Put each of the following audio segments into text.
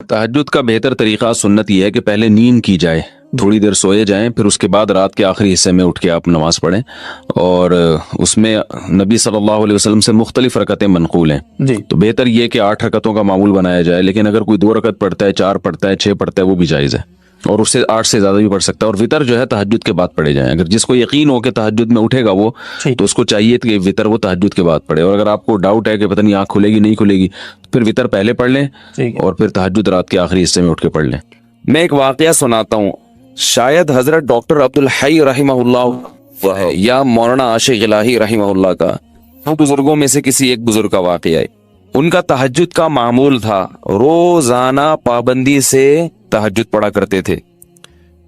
تہجد کا بہتر طریقہ سنت یہ ہے کہ پہلے نیند کی جائے، تھوڑی دیر سوئے جائیں، پھر اس کے بعد رات کے آخری حصے میں اٹھ کے آپ نماز پڑھیں، اور اس میں نبی صلی اللہ علیہ وسلم سے مختلف رکعتیں منقول ہیں جی تو بہتر یہ کہ 8 رکعتوں کا معمول بنایا جائے، لیکن اگر کوئی 2 رکعت پڑھتا ہے، 4 پڑھتا ہے، 6 پڑھتا ہے، وہ بھی جائز ہے، اور اس سے 8 سے زیادہ بھی پڑھ سکتا ہے۔ اور وطر جو ہے تہجد کے بعد پڑھے جائیں، اگر جس کو یقین ہو کہ تہجد میں اٹھے گا وہ ٹھیک تو اس کو چاہیے کہ وطر وہ تہجد کے بعد پڑھے، اور اگر آپ کو ڈاؤٹ ہے کہ پتہ نہیں آنکھ کھلے گی نہیں کھلے گی تو پھر وطر پہلے پڑھ لیں ٹھیک ہے۔ اور پھر تہجد رات کے آخری حصے میں اٹھ کے پڑھ لیں۔ میں ایک واقعہ سناتا ہوں، شاید حضرت ڈاکٹر عبدالحی رحمہ اللہ ہے یا مولانا عاشق الہی رحمہ اللہ کا، وہ بزرگوں میں سے کسی ایک بزرگ کا واقعہ ہے۔ ان کا تہجد کا معمول تھا، روزانہ پابندی سے تہجد پڑھا کرتے تھے۔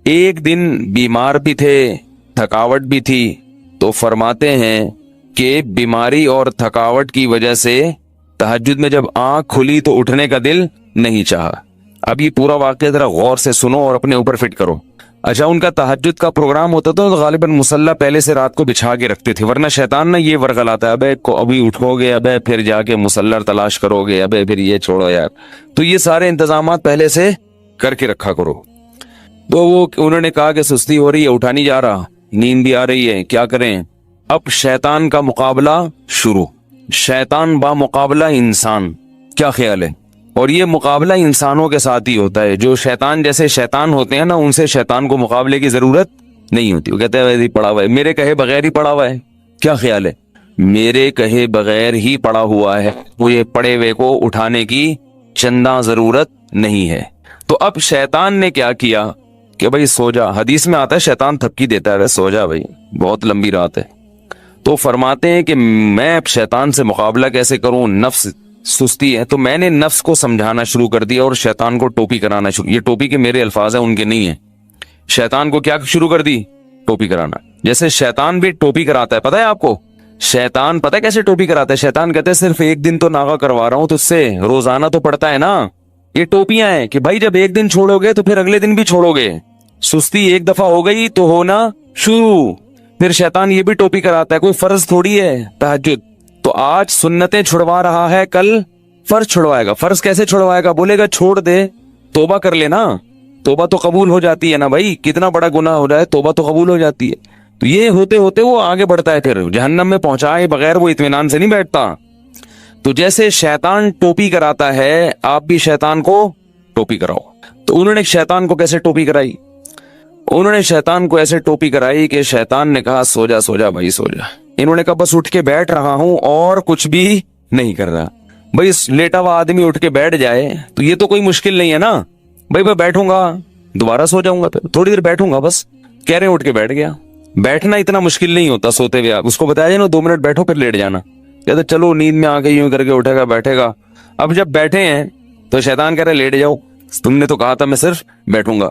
ایک دن بیمار بھی تھے، تھکاوٹ بھی تھی، تو فرماتے ہیں کہ بیماری اور تھکاوٹ کی وجہ سے تہجد میں جب آنکھ کھلی تو اٹھنے کا دل نہیں چاہا۔ اب یہ پورا واقعہ ذرا غور سے سنو اور اپنے اوپر فٹ کرو۔ اچھا، ان کا تہجد کا پروگرام ہوتا تھا تو غالباً مصلی پہلے سے رات کو بچھا کے رکھتے تھے، ورنہ شیطان نہ یہ ورغلاتا ہے، ابے ابھی اٹھو گے، ابے پھر جا کے مصلی تلاش کرو گے، ابے پھر یہ چھوڑو یار، تو یہ سارے انتظامات پہلے سے کر کے رکھا کرو۔ تو وہ انہوں نے کہا کہ سستی ہو رہی ہے، اٹھا نہیں جا رہا، نیند بھی آ رہی ہے، کیا کریں؟ اب شیطان کا مقابلہ شروع، شیطان با مقابلہ انسان، کیا خیال ہے؟ اور یہ مقابلہ انسانوں کے ساتھ ہی ہوتا ہے، جو شیطان جیسے شیطان ہوتے ہیں نا، ان سے شیطان کو مقابلے کی ضرورت نہیں ہوتی۔ وہ کہتے ہیں ویسے ہی پڑا ہوا ہے، میرے کہے بغیر ہی پڑا ہوا ہے، کیا خیال ہے؟ میرے کہے بغیر ہی پڑا ہوا ہے، وہ یہ پڑے ہوئے کو اٹھانے کی چندہ ضرورت نہیں ہے۔ تو اب شیطان نے کیا کیا کہ بھائی سو جا، حدیث میں آتا ہے شیطان تھپکی دیتا ہے، سو جا بھائی بہت لمبی رات ہے۔ تو فرماتے ہیں کہ میں اب شیطان سے مقابلہ کیسے کروں، نفس سستی ہے، تو میں نے نفس کو سمجھانا شروع کر دیا اور شیطان کو ٹوپی کرانا شروع، یہ ٹوپی کے میرے الفاظ ہیں، ان کے نہیں ہیں۔ شیطان کو کیا شروع کر دی؟ ٹوپی کرانا۔ جیسے شیطان بھی ٹوپی کراتا ہے، پتہ ہے آپ کو شیطان پتہ ہے کیسے ٹوپی کراتا ہے؟ شیطان کہتے ہیں صرف ایک دن تو ناغہ کروا رہا ہوں تو اس سے روزانہ تو پڑتا ہے نا، یہ ٹوپیاں ہیں کہ بھائی جب ایک دن چھوڑو گے تو پھر اگلے دن بھی چھوڑو گے، سستی ایک دفعہ ہو گئی تو ہونا شروع۔ پھر شیطان یہ بھی ٹوپی کراتا ہے، کوئی فرض تھوڑی ہے تہجد، تو آج سنتیں چھڑوا رہا ہے، کل فرض چھڑوائے گا۔ فرض کیسے چھڑوائے گا؟ بولے گا چھوڑ دے، توبہ کر لینا، توبہ تو قبول ہو جاتی ہے نا بھائی، کتنا بڑا گناہ ہو جائے توبہ تو قبول ہو جاتی ہے۔ تو یہ ہوتے ہوتے وہ آگے بڑھتا ہے، پھر جہنم میں پہنچائے بغیر وہ اطمینان سے نہیں بیٹھتا۔ تو جیسے شیطان ٹوپی کراتا ہے، آپ بھی شیطان کو ٹوپی کراؤ۔ تو انہوں نے شیطان کو کیسے ٹوپی کرائی؟ انہوں نے شیطان کو ایسے ٹوپی کرائی کہ شیطان نے کہا سو جا سو جا بھائی سو جا، انہوں نے کہا بس اٹھ کے بیٹھ رہا ہوں اور کچھ بھی نہیں کر رہا۔ بھائی لیٹا ہوا آدمی اٹھ کے بیٹھ جائے تو یہ تو کوئی مشکل نہیں ہے نا، بھائی میں بیٹھوں گا دوبارہ سو جاؤں گا، پھر تھوڑی دیر بیٹھوں گا، بس کہہ رہے ہیں اٹھ کے بیٹھ گیا۔ بیٹھنا اتنا مشکل نہیں ہوتا سوتے ہوئے، آپ اس کو بتایا جائے نا 2 منٹ بیٹھو پھر لیٹ جانا، کہتے چلو نیند میں آ کے یوں کر کے اٹھے گا بیٹھے گا۔ اب جب بیٹھے ہیں تو شیطان کہہ رہے لیٹ جاؤ، تم نے تو کہا تھا میں صرف بیٹھوں گا۔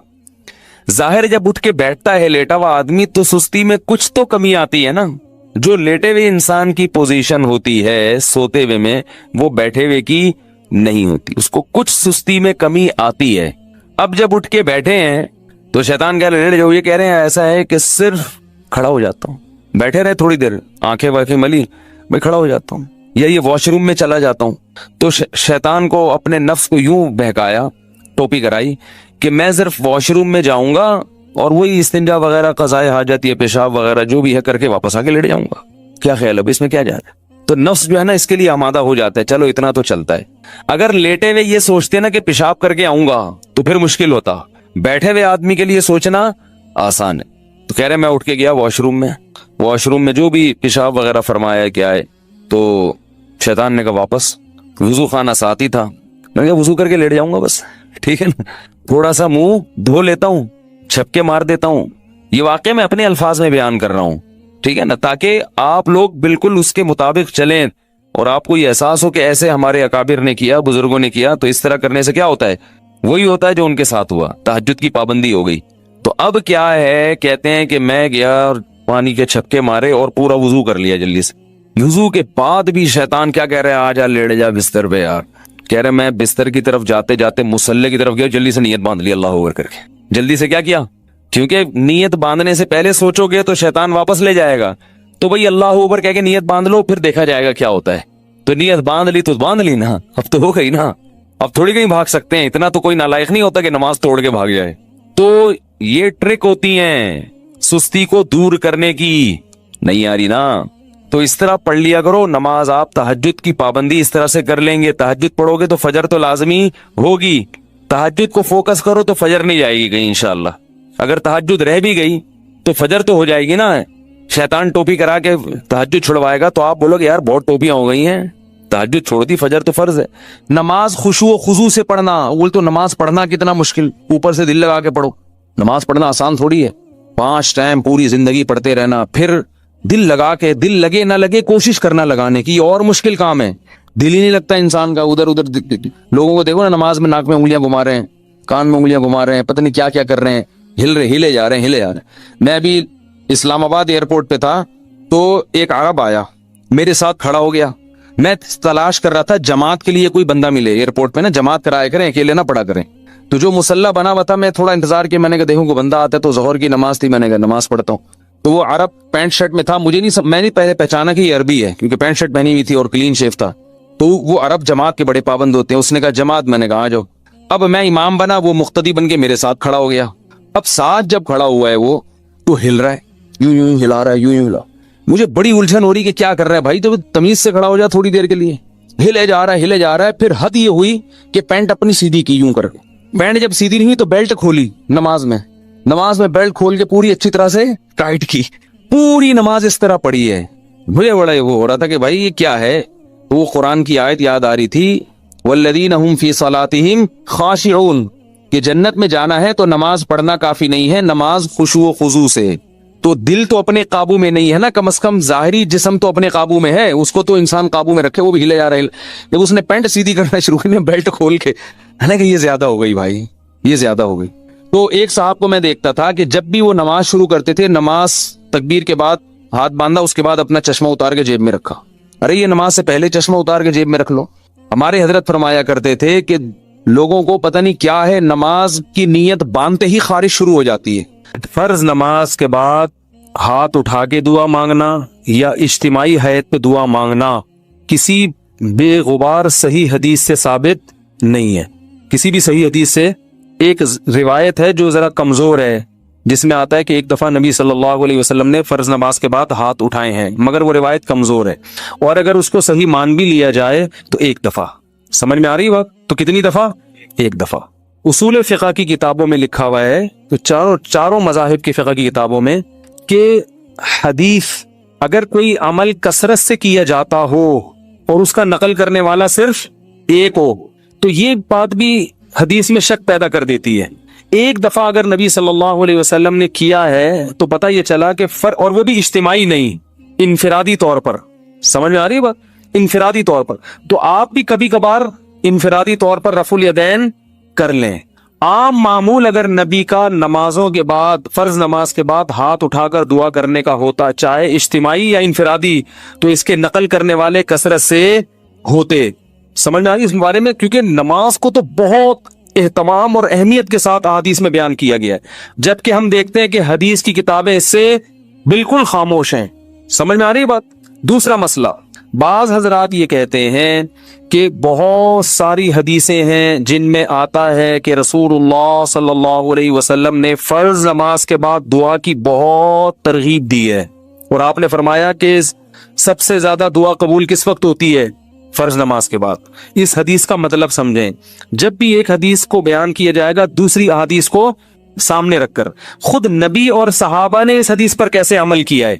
ظاہر جب اٹھ کے بیٹھتا ہے لیٹا ہوا آدمی تو سستی میں کچھ تو کمی آتی ہے نا، جو لیٹے ہوئے انسان کی پوزیشن ہوتی ہے سوتے ہوئے میں وہ بیٹھے ہوئے کی نہیں ہوتی، اس کو کچھ سستی میں کمی آتی ہے۔ اب جب اٹھ کے بیٹھے ہیں تو شیطان کہہ رہے لیٹ جاؤ، یہ کہہ رہے ہیں ایسا ہے کہ صرف کھڑا ہو جاتا ہوں، بیٹھے رہے تھوڑی دیر آنکھیں واخیں ملی، میں کھڑا ہو جاتا ہوں یا یہ واش روم میں چلا جاتا ہوں۔ تو شیطان کو اپنے نفس کو یوں بہکایا، ٹوپی کرائی کہ میں صرف واش روم میں جاؤں گا اور وہی استنجا وغیرہ قضائے حاجت یا پیشاب وغیرہ جو بھی ہے کر کے واپس آ کے لیٹ جاؤں گا، کیا خیال ہے اس میں کیا جا رہا ہے؟ تو نفس جو ہے نا اس کے لیے آمادہ ہو جاتا ہے، چلو اتنا تو چلتا ہے۔ اگر لیٹے ہوئے یہ سوچتے نا کہ پیشاب کر کے آؤں گا تو پھر مشکل ہوتا، بیٹھے ہوئے آدمی کے لیے سوچنا آسان ہے۔ تو کہہ رہے میں اٹھ کے گیا واش روم میں جو بھی پیشاب وغیرہ فرمایا کیا ہے، تو شیطان نے کہا واپس، وضو خانہ ساتھ ہی تھا، میں نے کہا وضو کر کے لیٹ جاؤں گا بس، ٹھیک ہے نا، تھوڑا سا منہ دھو لیتا ہوں، چھپکے مار دیتا ہوں۔ یہ واقعہ میں اپنے الفاظ میں بیان کر رہا ہوں، ٹھیک ہے نا، تاکہ آپ لوگ بالکل اس کے مطابق چلیں اور آپ کو یہ احساس ہو کہ ایسے ہمارے اکابر نے کیا، بزرگوں نے کیا، تو اس طرح کرنے سے کیا ہوتا ہے؟ وہی ہوتا ہے جو ان کے ساتھ ہوا، تہجد کی پابندی ہو گئی۔ تو اب کیا ہے، کہتے ہیں کہ میں گیا اور پانی کے چھپکے مارے اور پورا وضو کر لیا جلدی سے۔ وضو کے بعد بھی شیطان کیا کہہ رہا ہے، آ جا لیٹ جا بستر پہ یار، کہہ رہے میں بستر کی طرف جاتے جاتے مصلی کی طرف گیا، جلدی سے نیت باندھ لی اللہ اکبر کر کے، جلدی سے کیا کیا، کیونکہ نیت باندھنے سے پہلے سوچو گے تو شیطان واپس لے جائے گا، تو بھئی اللہ اکبر کہہ کے نیت باندھ لو، پھر دیکھا جائے گا کیا ہوتا ہے۔ تو نیت باندھ لی تو باندھ لی نا، اب تو ہو گئی نا، اب تھوڑی کہیں بھاگ سکتے ہیں, اتنا تو کوئی نالائق نہیں ہوتا کہ نماز توڑ کے بھاگ جائے. تو یہ ٹرک ہوتی ہیں سستی کو دور کرنے کی. نہیں آ رہی نا, تو اس طرح پڑھ لیا کرو نماز. آپ تہجد کی پابندی اس طرح سے کر لیں گے, تہجد پڑھو گے تو فجر تو لازمی ہوگی. تہجد کو فوکس کرو تو فجر نہیں جائے گی کہیں انشاءاللہ. اگر تہجد رہ بھی گئی تو فجر تو ہو جائے گی نا. شیطان ٹوپی کرا کے تہجد چھڑوائے گا تو آپ بولو گے یار بہت ٹوپیاں ہو گئی ہیں, تہجد چھوڑ دی, فجر تو فرض ہے. نماز خشوع و خضوع سے پڑھنا, بول تو نماز پڑھنا کتنا مشکل, اوپر سے دل لگا کے پڑھو. نماز پڑھنا آسان تھوڑی ہے, 5 ٹائم پوری زندگی پڑھتے رہنا, پھر دل لگا کے, دل لگے نہ لگے کوشش کرنا لگانے کی, اور مشکل کام ہے. دل ہی نہیں لگتا انسان کا, ادھر ادھر لوگوں کو دیکھو نا نماز میں ناک میں انگلیاں گھما رہے ہیں, کان میں انگلیاں گھما رہے ہیں, پتہ نہیں کیا کیا کر رہے ہیں, ہلے جا رہے ہیں. میں بھی اسلام آباد ایئرپورٹ پہ تھا تو ایک عرب آیا میرے ساتھ کھڑا ہو گیا. میں تلاش کر رہا تھا جماعت کے لیے کوئی بندہ ملے ایئرپورٹ پہ نا, جماعت کرایا کریں, اکیلے نہ پڑھا کریں. تو جو مسلح بنا ہوا تھا, میں تھوڑا انتظار کیا, میں نے کہا دیکھوں کو بندہ آتا ہے. تو ظہر کی نماز تھی, میں نے کہا نماز پڑھتا ہوں. تو وہ عرب پینٹ شرٹ میں تھا, مجھے نہیں میں نہیں پہلے پہچانا کہ یہ عربی ہے, کیونکہ پینٹ شرٹ پہنی ہوئی تھی اور کلین شیف تھا. تو وہ عرب جماعت کے بڑے پابند ہوتے ہیں. اس نے کہا جماعت, میں نے کہا آ جاؤ. اب میں امام بنا, وہ مقتدی بن کے میرے ساتھ کھڑا ہو گیا. اب ساتھ جب کھڑا ہوا ہے وہ, تو ہل رہا ہے, یوں ہلا رہا ہے, یوں ہلا. مجھے بڑی الجھن ہو رہی کہ کیا کر رہا ہے بھائی, تو تمیز سے کھڑا ہو جا تھوڑی دیر کے لیے. ہلے جا رہا ہے. پھر حد یہ ہوئی کہ پینٹ اپنی سیدھی کی یوں کر کے. پینٹ جب سیدھی نہیں ہوئی تو بیلٹ کھولی نماز میں بیلٹ کھول کے پوری اچھی طرح سے ٹائٹ کی. پوری نماز اس طرح پڑھی ہے. مجھے بڑا وہ ہو رہا تھا کہ بھائی یہ کیا ہے. تو وہ قرآن کی آیت یاد آ رہی تھی, والذین هم فی صلاتہم خاشعون, کہ جنت میں جانا ہے تو نماز پڑھنا کافی نہیں ہے, نماز خشوع و خضوع سے. تو دل تو اپنے قابو میں نہیں ہے نا, کم از کم ظاہری جسم تو اپنے قابو میں ہے, اس کو تو انسان قابو میں رکھے. وہ بھی ہلے جا رہا ہے. جب اس نے پینٹ سیدھی کرنا شروع کی, بیلٹ کھول کے, ہے نا کہ یہ زیادہ ہو گئی بھائی, یہ زیادہ ہو گئی. تو ایک صاحب کو میں دیکھتا تھا کہ جب بھی وہ نماز شروع کرتے تھے, نماز تکبیر کے بعد ہاتھ باندھا, اس کے بعد اپنا چشمہ اتار کے جیب میں رکھا. ارے یہ نماز سے پہلے چشمہ اتار کے جیب میں رکھ لو. ہمارے حضرت فرمایا کرتے تھے کہ لوگوں کو پتہ نہیں کیا ہے, نماز کی نیت باندھتے ہی خارج شروع ہو جاتی ہے. فرض نماز کے بعد ہاتھ اٹھا کے دعا مانگنا یا اجتماعی حیت پہ دعا مانگنا کسی بے غبار صحیح حدیث سے ثابت نہیں ہے. کسی بھی صحیح حدیث سے, ایک روایت ہے جو ذرا کمزور ہے, جس میں آتا ہے کہ ایک دفعہ نبی صلی اللہ علیہ وسلم نے فرض نماز کے بعد ہاتھ اٹھائے ہیں, مگر وہ روایت کمزور ہے. اور اگر اس کو صحیح مان بھی لیا جائے تو ایک دفعہ. سمجھ میں آ رہی بات؟ تو کتنی دفعہ؟ ایک دفعہ. اصول فقہ کی کتابوں میں لکھا ہوا ہے, تو چاروں مذاہب کی فقہ کی کتابوں میں, کہ حدیث اگر کوئی عمل کثرت سے کیا جاتا ہو اور اس کا نقل کرنے والا صرف ایک ہو, تو یہ بات بھی حدیث میں شک پیدا کر دیتی ہے. ایک دفعہ اگر نبی صلی اللہ علیہ وسلم نے کیا ہے تو پتہ یہ چلا کہ اور وہ بھی اجتماعی نہیں, انفرادی طور پر. سمجھ میں آ رہی ہے بات؟ انفرادی طور پر. تو آپ بھی کبھی کبھار انفرادی طور پر رفع الیدین کر لیں. عام معمول اگر نبی کا نمازوں کے بعد, فرض نماز کے بعد ہاتھ اٹھا کر دعا کرنے کا ہوتا, چاہے اجتماعی یا انفرادی, تو اس کے نقل کرنے والے کثرت سے ہوتے. سمجھ میں آ رہی اس بارے میں؟ کیونکہ نماز کو تو بہت اہتمام اور اہمیت کے ساتھ حدیث میں بیان کیا گیا ہے, جبکہ ہم دیکھتے ہیں کہ حدیث کی کتابیں اس سے بالکل خاموش ہیں. سمجھ میں آ رہی بات؟ دوسرا مسئلہ, بعض حضرات یہ کہتے ہیں کہ بہت ساری حدیثیں ہیں جن میں آتا ہے کہ رسول اللہ صلی اللہ علیہ وسلم نے فرض نماز کے بعد دعا کی بہت ترغیب دی ہے, اور آپ نے فرمایا کہ سب سے زیادہ دعا قبول کس وقت ہوتی ہے؟ فرض نماز کے بعد. اس حدیث کا مطلب سمجھیں. جب بھی ایک حدیث کو بیان کیا جائے گا دوسری احادیث کو سامنے رکھ کر, خود نبی اور صحابہ نے اس حدیث پر کیسے عمل کیا ہے.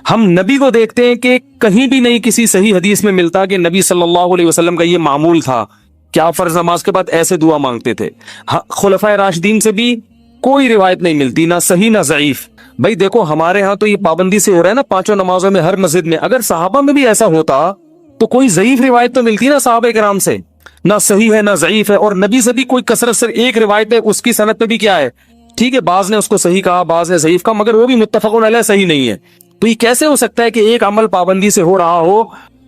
ہم نبی کو دیکھتے ہیں کہ کہیں بھی نہیں کسی صحیح حدیث میں ملتا کہ نبی صلی اللہ علیہ وسلم کا یہ معمول تھا کہ آپ فرض نماز کے بعد ایسے دعا مانگتے تھے. خلفائے راشدین سے بھی کوئی روایت نہیں ملتی, نہ صحیح نہ ضعیف. بھائی دیکھو ہمارے ہاں تو یہ پابندی سے ہو رہا ہے نا 5 نمازوں میں ہر مسجد میں. اگر صحابہ میں بھی ایسا ہوتا تو کوئی ضعیف روایت تو ملتی نا صحابہ کرام سے, نہ صحیح ہے نہ ضعیف ہے. اور نبی سے بھی کوئی کثرت سے ایک روایت ہے, اس کی سند پہ بھی کیا ہے, ٹھیک ہے, بعض نے اس کو صحیح کہا, بعض نے ضعیف کہا, مگر وہ بھی متفق علیہ صحیح نہیں ہے. تو یہ کیسے ہو سکتا ہے کہ ایک عمل پابندی سے ہو رہا ہو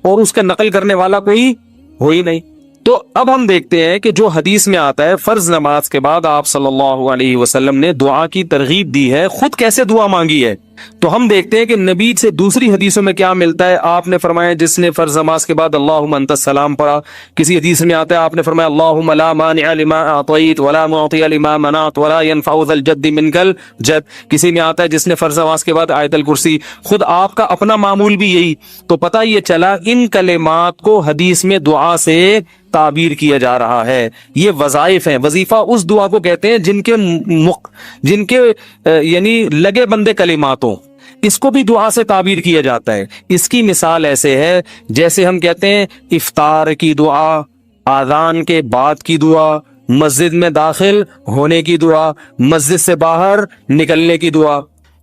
اور اس کا نقل کرنے والا کوئی ہو ہی نہیں. تو اب ہم دیکھتے ہیں کہ جو حدیث میں آتا ہے فرض نماز کے بعد آپ صلی اللہ علیہ وسلم نے دعا کی ترغیب دی ہے, خود کیسے دعا مانگی ہے. تو ہم دیکھتے ہیں کہ نبی سے دوسری حدیثوں میں کیا ملتا ہے. آپ نے فرمایا جس نے فرض نماز کے بعد اللہم انت السلام پڑھا. کسی حدیث میں آتا ہے آپ نے فرمایا اللہم لا مانع لما اعطیت ولا معطی لما منعت ولا ينفع ذا الجد منک الجد. کسی میں آتا ہے جس نے فرض نماز کے بعد آیت الکرسی. خود آپ کا اپنا معمول بھی یہی. تو پتہ یہ چلا ان کلمات کو حدیث میں دعا سے تعبیر کیا جا رہا ہے. یہ وظائف ہیں. وظیفہ اس دعا کو کہتے ہیں جن کے یعنی لگے بندے کلماتوں، اس کو بھی دعا سے تعبیر کیا جاتا ہے. اس کی مثال ایسے ہے جیسے ہم کہتے ہیں افطار کی دعا، آذان کے بعد کی دعا، مسجد میں داخل ہونے کی دعا، مسجد سے باہر نکلنے کی دعا.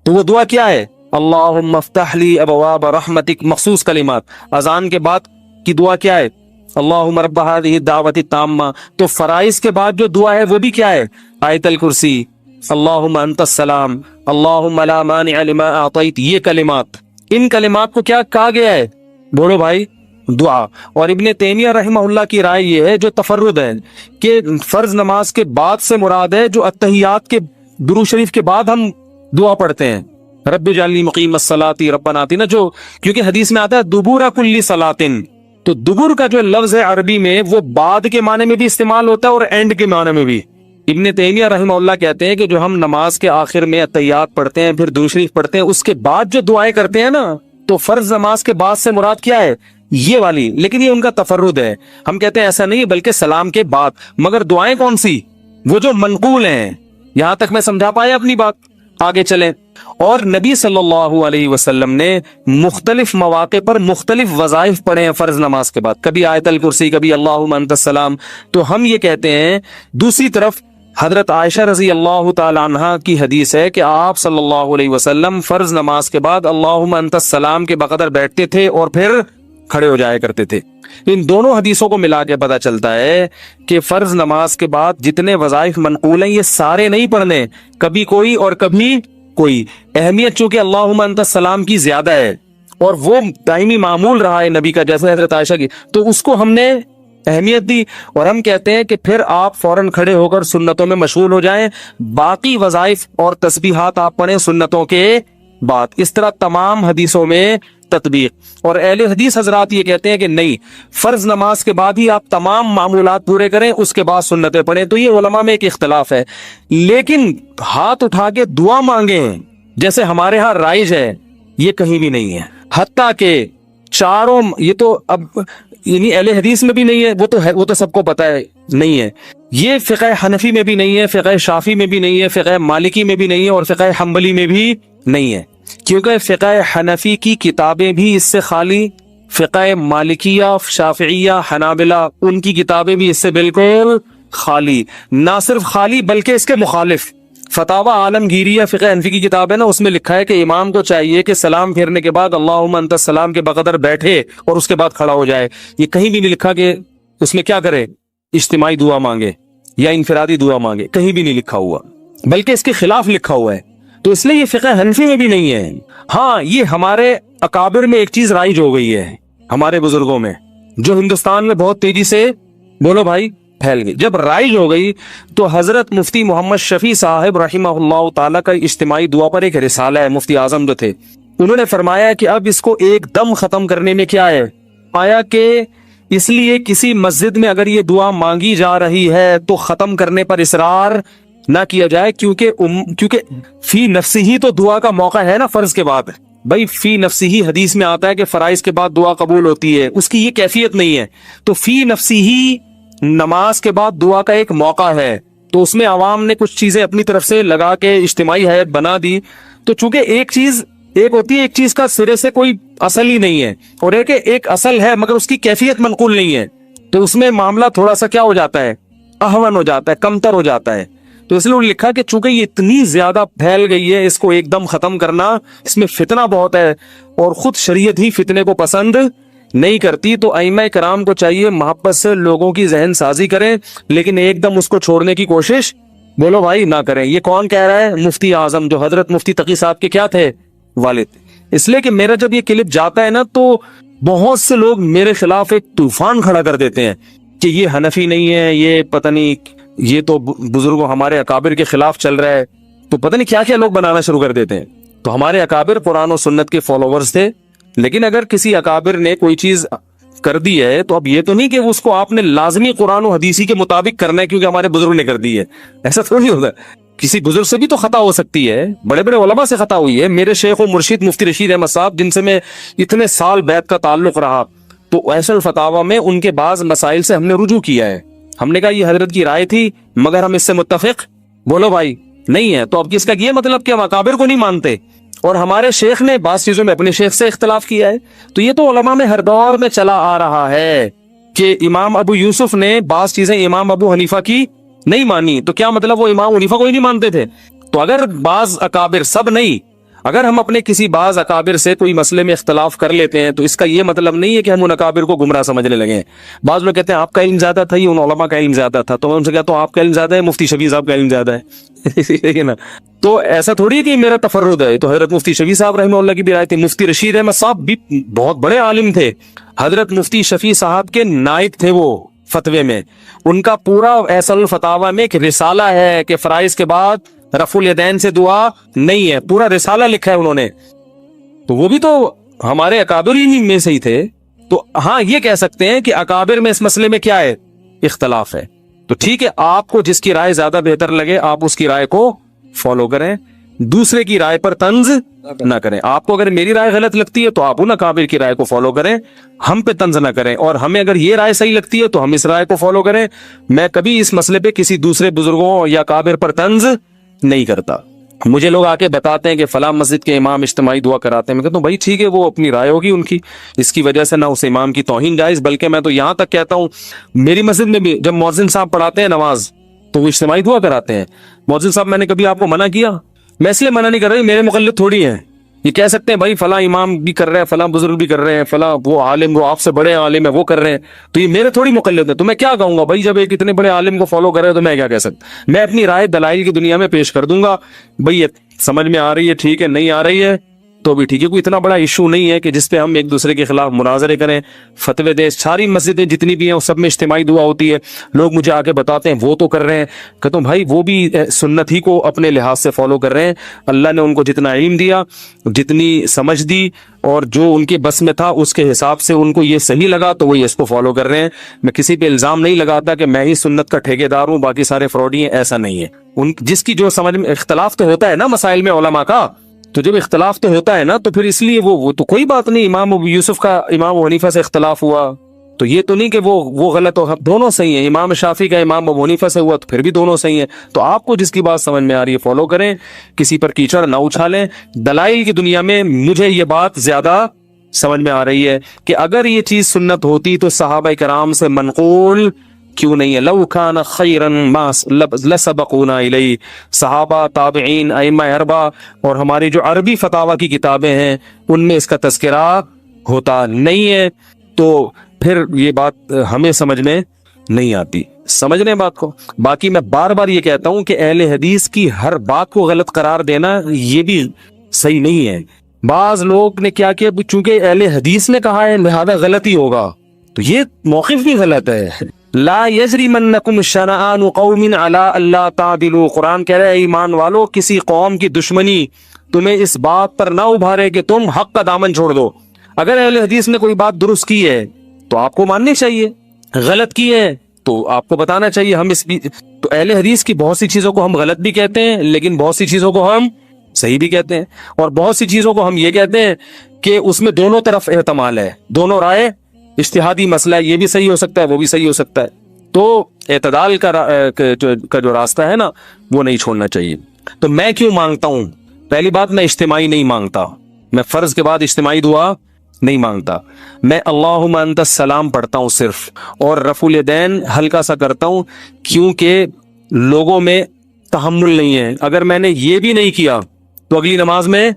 تو وہ دعا کیا ہے؟ اللہم افتح لی ابواب رحمتک، مخصوص کلمات. اذان کے بعد کی دعا کیا ہے؟ اللہم رب ہذہ الدعوۃ التامہ. تو فرائض کے بعد جو دعا ہے وہ بھی کیا ہے؟ آیت الکرسی، اللہم انت السلام، اللہم لا مانع لما اعطیت. یہ کلمات، ان کلمات کو کیا کہا گیا ہے؟ بولو بھائی، دعا. اور ابن تیمیہ رحمہ اللہ کی رائے یہ ہے جو تفرد ہے کہ فرض نماز کے بعد سے مراد ہے جو اتحیات کے درود شریف کے بعد ہم دعا پڑھتے ہیں، رب اجعلنی مقیم الصلاۃ ربنا آتنا، جو کیونکہ حدیث میں آتا ہے دبور کل صلاۃ. تو دبر کا جو لفظ ہے عربی میں وہ بعد کے معنی میں بھی استعمال ہوتا ہے اور اینڈ کے معنی میں بھی. ابن تیمیہ رحمہ اللہ کہتے ہیں کہ جو ہم نماز کے آخر میں اتحیات پڑھتے ہیں، پھر درود شریف پڑھتے ہیں، اس کے بعد جو دعائیں کرتے ہیں نا، تو فرض نماز کے بعد سے مراد کیا ہے؟ یہ والی. لیکن یہ ان کا تفرد ہے. ہم کہتے ہیں ایسا نہیں بلکہ سلام کے بعد. مگر دعائیں کون سی؟ وہ جو منقول ہیں. یہاں تک میں سمجھا پایا اپنی بات؟ آگے چلیں. اور نبی صلی اللہ علیہ وسلم نے مختلف مواقع پر مختلف وظائف پڑھے ہیں فرض نماز کے بعد. کبھی آیت الکرسی، کبھی اللہم انت السلام. تو ہم یہ کہتے ہیں. دوسری طرف حضرت عائشہ رضی اللہ تعالی عنہا کی حدیث ہے کہ آپ صلی اللہ علیہ وسلم فرض نماز کے بعد اللہم انت السلام کے بقدر بیٹھتے تھے اور پھر کھڑے ہو جایا کرتے تھے. ان دونوں حدیثوں کو ملا کے پتہ چلتا ہے کہ فرض نماز کے بعد جتنے وظائف منقول ہیں یہ سارے نہیں پڑھنے، کبھی کوئی اور کبھی کوئی. اہمیت چونکہ اللہم انت السلام کی زیادہ ہے اور وہ دائمی معمول رہا ہے نبی کا، جیسے حضرت عائشہ کی، تو اس کو ہم نے اہمیت دی. اور ہم کہتے ہیں کہ پھر آپ فوراً کھڑے ہو کر سنتوں میں مشغول ہو جائیں، باقی وظائف اور تسبیحات آپ پڑھیں سنتوں کے بعد. اس طرح تمام حدیثوں میں تطبیق. اور اہل حدیث حضرات یہ کہتے ہیں کہ نہیں، فرض نماز کے بعد ہی آپ تمام معمولات پورے کریں، اس کے بعد سنتیں پڑھیں. تو یہ علماء میں ایک اختلاف ہے. لیکن ہاتھ اٹھا کے دعا مانگیں جیسے ہمارے ہاں رائج ہے، یہ کہیں بھی نہیں ہے. حتیٰ کہ چاروں، یہ تو اب یعنی اہل حدیث میں بھی نہیں ہے، وہ تو سب کو پتا ہے نہیں ہے. یہ فقہ حنفی میں بھی نہیں ہے، فقہ شافی میں بھی نہیں ہے، فقہ مالکی میں بھی نہیں ہے، اور فقہ حنبلی میں بھی نہیں ہے. کیونکہ فقہ حنفی کی کتابیں بھی اس سے خالی، فقہ مالکیہ، شافعیہ، حنابلہ ان کی کتابیں بھی اس سے بالکل خالی. نہ صرف خالی بلکہ اس کے مخالف. فتاوی عالمگیریہ فقہ حنفی کی کتاب ہے نا، اس میں لکھا ہے کہ امام کو چاہیے کہ سلام پھیرنے کے بعد اللہم انت السلام کے بقدر بیٹھے اور اس کے بعد کھڑا ہو جائے. یہ کہیں بھی نہیں لکھا کہ اس میں کیا کرے، اجتماعی دعا مانگے یا انفرادی دعا مانگے، کہیں بھی نہیں لکھا ہوا، بلکہ اس کے خلاف لکھا ہوا ہے. تو اس لیے یہ فقہ حنفی میں بھی نہیں ہے. ہاں، یہ ہمارے اکابر میں ایک چیز رائج ہو گئی ہے، ہمارے بزرگوں میں، جو ہندوستان میں بہت تیزی سے، بولو بھائی، پھیل گئی. جب رائج ہو گئی تو حضرت مفتی محمد شفیع صاحب رحمہ اللہ تعالیٰ کا اجتماعی دعا پر ایک رسالہ ہے، مفتی اعظم جو تھے، انہوں نے فرمایا کہ اب اس کو ایک دم ختم کرنے میں کیا ہے، آیا کہ اس لیے کسی مسجد میں اگر یہ دعا مانگی جا رہی ہے تو ختم کرنے پر اصرار نہ کیا جائے، کیونکہ فی نفسی ہی تو دعا کا موقع ہے نا فرض کے بعد. بھائی فی نفسی ہی حدیث میں آتا ہے کہ فرائض کے بعد دعا قبول ہوتی ہے، اس کی یہ کیفیت نہیں ہے. تو فی نفسی ہی نماز کے بعد دعا کا ایک موقع ہے، تو اس میں عوام نے کچھ چیزیں اپنی طرف سے لگا کے اجتماعی ہیئت بنا دی. تو چونکہ ایک ہوتی ہے، ایک چیز کا سرے سے کوئی اصل ہی نہیں ہے، اور ایک اصل ہے مگر اس کی کیفیت منقول نہیں ہے، تو اس میں معاملہ تھوڑا سا کیا ہو جاتا ہے، اہون ہو جاتا ہے، کمتر ہو جاتا ہے. تو اس لیے انہوں نے لکھا کہ چونکہ یہ اتنی زیادہ پھیل گئی ہے، اس کو ایک دم ختم کرنا، اس میں فتنہ بہت ہے، اور خود شریعت ہی فتنے کو پسند نہیں کرتی. تو ائمہ کرام کو چاہیے محبت سے لوگوں کی ذہن سازی کریں، لیکن ایک دم اس کو چھوڑنے کی کوشش، بولو بھائی، نہ کریں. یہ کون کہہ رہا ہے؟ مفتی اعظم، جو حضرت مفتی تقی صاحب کے کیا تھے، والد. اس لیے کہ میرا جب یہ کلپ جاتا ہے نا تو بہت سے لوگ میرے خلاف ایک طوفان کھڑا کر دیتے ہیں کہ یہ حنفی نہیں ہے، یہ پتہ نہیں، یہ تو بزرگوں ہمارے اکابر کے خلاف چل رہا ہے، تو پتہ نہیں کیا کیا لوگ بنانا شروع کر دیتے ہیں. تو ہمارے اکابر قرآن و سنت کے فالوورز تھے، لیکن اگر کسی اکابر نے کوئی چیز کر دی ہے تو اب یہ تو نہیں کہ اس کو آپ نے لازمی قرآن و حدیثی کے مطابق کرنا ہے کیونکہ ہمارے بزرگ نے کر دی ہے، ایسا تھوڑی ہوتا ہے۔ کسی بزرگ سے بھی تو خطا ہو سکتی ہے، بڑے بڑے علماء سے خطا ہوئی ہے۔ میرے شیخ و مرشد مفتی رشید احمد صاحب جن سے میں اتنے سال بیعت کا تعلق رہا، تو ایسا الفتاوی میں ان کے بعض مسائل سے ہم نے رجوع کیا ہے، ہم نے کہا یہ حضرت کی رائے تھی مگر ہم اس سے متفق بولو بھائی نہیں ہے، تو اب اس کا یہ مطلب کہ ہم اکابر کو نہیں مانتے؟ اور ہمارے شیخ نے بعض چیزوں میں اپنے شیخ سے اختلاف کیا ہے، تو یہ تو علماء میں ہر دور میں چلا آ رہا ہے کہ امام ابو یوسف نے بعض چیزیں امام ابو حنیفہ کی نہیں مانی، تو کیا مطلب وہ امام حنیفہ کو ہی نہیں مانتے تھے؟ تو اگر بعض اکابر، سب نہیں، اگر ہم اپنے کسی بعض اکابر سے کوئی مسئلے میں اختلاف کر لیتے ہیں تو اس کا یہ مطلب نہیں ہے کہ ہم ان اکابر کو گمراہ سمجھنے لگے ہیں۔ بعض لوگ کہتے ہیں آپ کا علم زیادہ تھا، یہ ان علماء کا علم زیادہ تھا، تو میں ان سے کہتا ہوں آپ کا علم زیادہ ہے، مفتی شفیع صاحب کا علم زیادہ ہے نا؟ تو ایسا تھوڑی ہے کہ میرا تفرد ہے، تو حضرت مفتی شفیع صاحب رحمہ اللہ کی بھی رائے تھی، مفتی رشید احمد صاحب بھی بہت بڑے عالم تھے، حضرت مفتی شفیع صاحب کے نائب تھے وہ فتوے میں، ان کا پورا ایصل الفتاوی میں ایک رسالہ ہے کہ فرائض کے بعد رفع الیدین سے دعا نہیں ہے، پورا رسالہ لکھا ہے انہوں نے، تو وہ بھی تو ہمارے اکابر ہی میں سے ہی تھے۔ تو ہاں یہ کہہ سکتے ہیں کہ اکابر میں اس مسئلے میں کیا ہے، اختلاف ہے، تو ٹھیک ہے، آپ کو جس کی رائے زیادہ بہتر لگے آپ اس کی رائے کو فالو کریں، دوسرے کی رائے پر طنز نہ کریں۔ آپ کو اگر میری رائے غلط لگتی ہے تو آپ ان اکابر کی رائے کو فالو کریں، ہم پہ طنز نہ کریں، اور ہمیں اگر یہ رائے صحیح لگتی ہے تو ہم اس رائے کو فالو کریں۔ میں کبھی اس مسئلے پہ کسی دوسرے بزرگوں یا اکابر پر طنز نہیں کرتا۔ مجھے لوگ آ کے بتاتے ہیں کہ فلاں مسجد کے امام اجتماعی دعا کراتے ہیں، میں کہتا ہوں بھائی ٹھیک ہے، وہ اپنی رائے ہوگی ان کی، اس کی وجہ سے نہ اس امام کی توہین جائز، بلکہ میں تو یہاں تک کہتا ہوں میری مسجد میں بھی جب مؤذن صاحب پڑھاتے ہیں نماز تو وہ اجتماعی دعا کراتے ہیں۔ مؤذن صاحب میں نے کبھی آپ کو منع کیا؟ میں اس لیے منع نہیں کر رہا، میرے مقلد تھوڑی ہیں، یہ کہہ سکتے ہیں بھائی فلاں امام بھی کر رہے ہیں، فلاں بزرگ بھی کر رہے ہیں، فلاں وہ عالم، وہ آپ سے بڑے عالم ہے وہ کر رہے ہیں، تو یہ میرے تھوڑی مقلد ہیں، تو میں کیا کہوں گا بھائی جب ایک اتنے بڑے عالم کو فالو کر رہے ہیں تو میں کیا کہہ سکتا؟ میں اپنی رائے دلائل کی دنیا میں پیش کر دوں گا، بھئی یہ سمجھ میں آ رہی ہے ٹھیک ہے، نہیں آ رہی ہے تو بھی ٹھیک ہے، کوئی اتنا بڑا ایشو نہیں ہے کہ جس پہ ہم ایک دوسرے کے خلاف مناظرے کریں، فتوے دیں۔ ساری مسجدیں جتنی بھی ہیں سب میں اجتماعی دعا ہوتی ہے، لوگ مجھے آ کے بتاتے ہیں وہ تو کر رہے ہیں، کہتا ہوں بھائی وہ بھی سنت ہی کو اپنے لحاظ سے فالو کر رہے ہیں، اللہ نے ان کو جتنا علم دیا، جتنی سمجھ دی، اور جو ان کے بس میں تھا اس کے حساب سے ان کو یہ صحیح لگا تو وہ اس کو فالو کر رہے ہیں۔ میں کسی پہ الزام نہیں لگاتا کہ میں ہی سنت کا ٹھیکیدار ہوں باقی سارے فراڈی ہیں، ایسا نہیں ہے۔ ان جس کی جو سمجھ میں اختلاف تو ہوتا ہے نا مسائل میں علماء کا، تو جب اختلاف تو ہوتا ہے نا تو پھر اس لیے وہ تو کوئی بات نہیں، امام ابو یوسف کا امام ابو حنیفہ سے اختلاف ہوا تو یہ تو نہیں کہ وہ غلط ہو، دونوں صحیح ہیں، امام شافعی کا امام ابو حنیفہ سے ہوا تو پھر بھی دونوں صحیح ہیں۔ تو آپ کو جس کی بات سمجھ میں آ رہی ہے فالو کریں، کسی پر کیچڑ نہ اچھالیں۔ دلائل کی دنیا میں مجھے یہ بات زیادہ سمجھ میں آ رہی ہے کہ اگر یہ چیز سنت ہوتی تو صحابہ کرام سے منقول کیوں نہیں ہے؟ لو کان خیرا ما لسبقونا الیہ، صحابہ، تابعین، ائمہ اربعہ اور ہماری جو عربی فتاوی کی کتابیں ہیں ان میں اس کا تذکرہ ہوتا نہیں ہے، تو پھر یہ بات ہمیں سمجھ میں نہیں آتی۔ سمجھ لیں بات کو۔ باقی میں بار بار یہ کہتا ہوں کہ اہل حدیث کی ہر بات کو غلط قرار دینا یہ بھی صحیح نہیں ہے۔ بعض لوگ نے کیا کیا، چونکہ اہل حدیث نے کہا ہے لہذا غلط ہی ہوگا، تو یہ موقف بھی غلط ہے۔ لا یجرمنکم شنآن قوم علی الا تعدلوا، قرآن کہہ رہا ہے ایمان والو کسی قوم کی دشمنی تمہیں اس بات پر نہ ابھارے کہ تم حق کا دامن چھوڑ دو۔ اگر اہل حدیث نے کوئی بات درست کی ہے تو آپ کو ماننی چاہیے، غلط کی ہے تو آپ کو بتانا چاہیے۔ ہم تو اہل حدیث کی بہت سی چیزوں کو ہم غلط بھی کہتے ہیں لیکن بہت سی چیزوں کو ہم صحیح بھی کہتے ہیں، اور بہت سی چیزوں کو ہم یہ کہتے ہیں کہ اس میں دونوں طرف احتمال ہے، دونوں رائے، اجتہادی مسئلہ ہے، یہ بھی صحیح ہو سکتا ہے وہ بھی صحیح ہو سکتا ہے، تو اعتدال کا جو راستہ ہے نا وہ نہیں چھوڑنا چاہیے۔ تو میں کیوں مانگتا ہوں؟ پہلی بات میں اجتماعی نہیں مانگتا، میں فرض کے بعد اجتماعی دعا نہیں مانگتا، میں اللہم انت السلام پڑھتا ہوں صرف، اور رفع الیدین ہلکا سا کرتا ہوں کیونکہ لوگوں میں تحمل نہیں ہے۔ اگر میں نے یہ بھی نہیں کیا تو اگلی نماز میں